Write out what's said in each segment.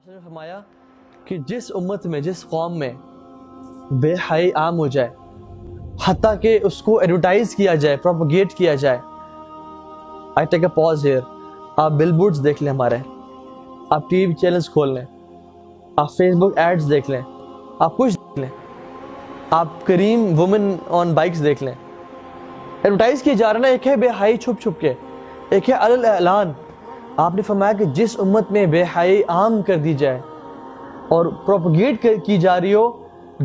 نے فرمایا کہ جس امت میں جس قوم میں بے حیائی عام ہو جائے، حتیٰ کہ اس کو ایڈورٹائز کیا جائے، پروپیگیٹ کیا جائے. آئی ٹیک اے پاز ہیئر. آپ بل بورڈز دیکھ لیں ہمارے، آپ ٹی وی چینلز کھول لیں، آپ فیس بک ایڈز دیکھ لیں، آپ کچھ دیکھ لیں، آپ کریم وومن آن بائکس دیکھ لیں. ایڈورٹائز کیا جا رہا ہے. ایک ہے بے حیائی چھپ چھپ کے، ایک ہے علی الاعلان. آپ نے فرمایا کہ جس امت میں بے حیائی عام کر دی جائے اور پروپیگیٹ کی جا رہی ہو،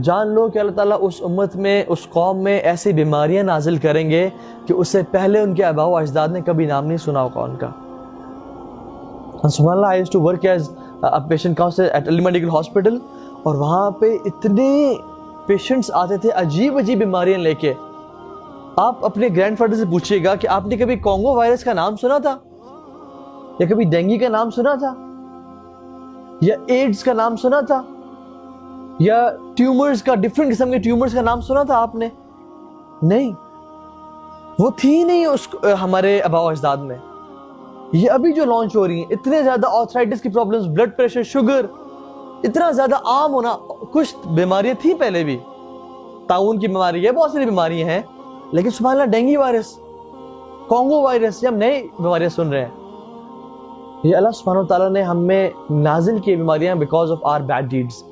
جان لو کہ اللہ تعالیٰ اس امت میں، اس قوم میں ایسی بیماریاں نازل کریں گے کہ اس سے پہلے ان کے آباء و اجداد نے کبھی نام نہیں سنا ہوگا ان کا. سبحان اللہ. I used to work as a patient counselor at Al Medical Hospital، اور وہاں پہ اتنے پیشنٹس آتے تھے عجیب عجیب بیماریاں لے کے. آپ اپنے گرینڈ فادر سے پوچھیے گا کہ آپ نے کبھی کانگو وائرس کا نام سنا تھا، یا کبھی ڈینگی کا نام سنا تھا، یا ایڈز کا نام سنا تھا، یا ٹیومرز کا، ڈفرینٹ قسم کے ٹیومرز کا نام سنا تھا آپ نے؟ نہیں، وہ تھی نہیں ہمارے آباء و اجداد میں. یہ ابھی جو لانچ ہو رہی ہیں، اتنے زیادہ آرتھرائٹس کی پرابلمز، بلڈ پریشر، شوگر اتنا زیادہ عام ہونا. کچھ بیماریاں تھیں پہلے بھی، طاعون کی بیماری ہے، بہت ساری بیماریاں ہیں، لیکن سبحان اللہ ڈینگی وائرس، کانگو وائرس، یہ ہم نئی بیماریاں سن رہے ہیں. یہ اللہ سبحانہ وتعالیٰ نے ہم میں نازل کی بیماریاں because of our bad deeds,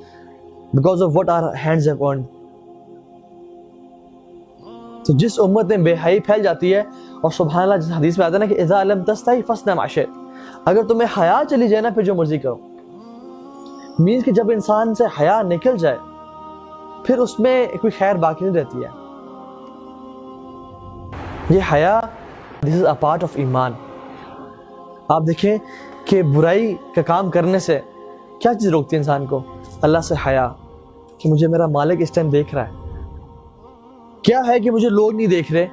because of what our hands have earned. تو جس امت میں بے حیائی پھیل جاتی ہے، اور سبحان اللہ جس حدیث میں آتا ہے نا کہ اذا لم تستحی فاصنع ما شئت، اگر تمہیں حیا چلی جائے نا پھر جو مرضی کرو. مینس کہ جب انسان سے حیا نکل جائے پھر اس میں کوئی خیر باقی نہیں رہتی ہے. یہ حیا دس از اے پارٹ آف ایمان. آپ دیکھیں کہ برائی کا کام کرنے سے کیا چیز روکتی ہے انسان کو؟ اللہ سے حیا، کہ مجھے میرا مالک اس ٹائم دیکھ رہا ہے. کیا ہے کہ مجھے لوگ نہیں دیکھ رہے،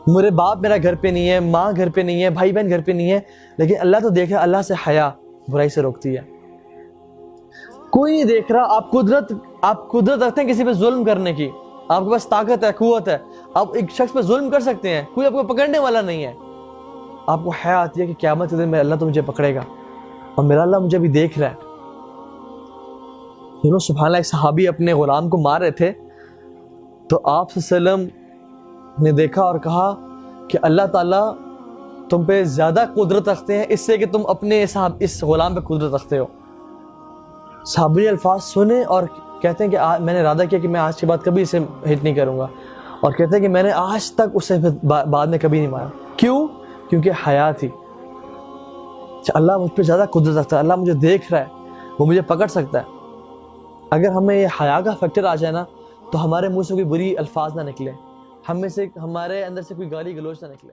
میرے باپ میرا گھر پہ نہیں ہے، ماں گھر پہ نہیں ہے، بھائی بہن گھر پہ نہیں ہے، لیکن اللہ تو دیکھ رہا ہے. اللہ سے حیا برائی سے روکتی ہے. کوئی نہیں دیکھ رہا. آپ قدرت رکھتے ہیں کسی پہ ظلم کرنے کی، آپ کے پاس طاقت ہے، قوت ہے، آپ ایک شخص پہ ظلم کر سکتے ہیں، کوئی آپ کو پکڑنے والا نہیں ہے. آپ کو حیا آتی ہے کہ قیامت کے دن میں اللہ تو مجھے پکڑے گا، اور میرا اللہ مجھے بھی دیکھ رہا ہے. سبحان اللہ. ایک صحابی اپنے غلام کو مار رہے تھے، تو آپ صلی اللہ علیہ وسلم نے دیکھا اور کہا کہ اللہ تعالیٰ تم پہ زیادہ قدرت رکھتے ہیں اس سے کہ تم اپنے اس غلام پہ قدرت رکھتے ہو. صحابی نے الفاظ سنے اور کہتے ہیں کہ میں نے ارادہ کیا کہ میں آج کے بعد کبھی اسے ہٹ نہیں کروں گا، اور کہتے ہیں کہ میں نے آج تک اسے بعد میں کبھی نہیں مارا. کیوں؟ کیونکہ حیا تھی. اللہ مجھ پہ زیادہ قدرت رکھتا ہے، اللہ مجھے دیکھ رہا ہے، وہ مجھے پکڑ سکتا ہے. اگر ہمیں یہ حیا کا فیکٹر آ جائے نا تو ہمارے منہ سے کوئی بری الفاظ نہ نکلے، ہمارے اندر سے کوئی گالی گلوچ نہ نکلے.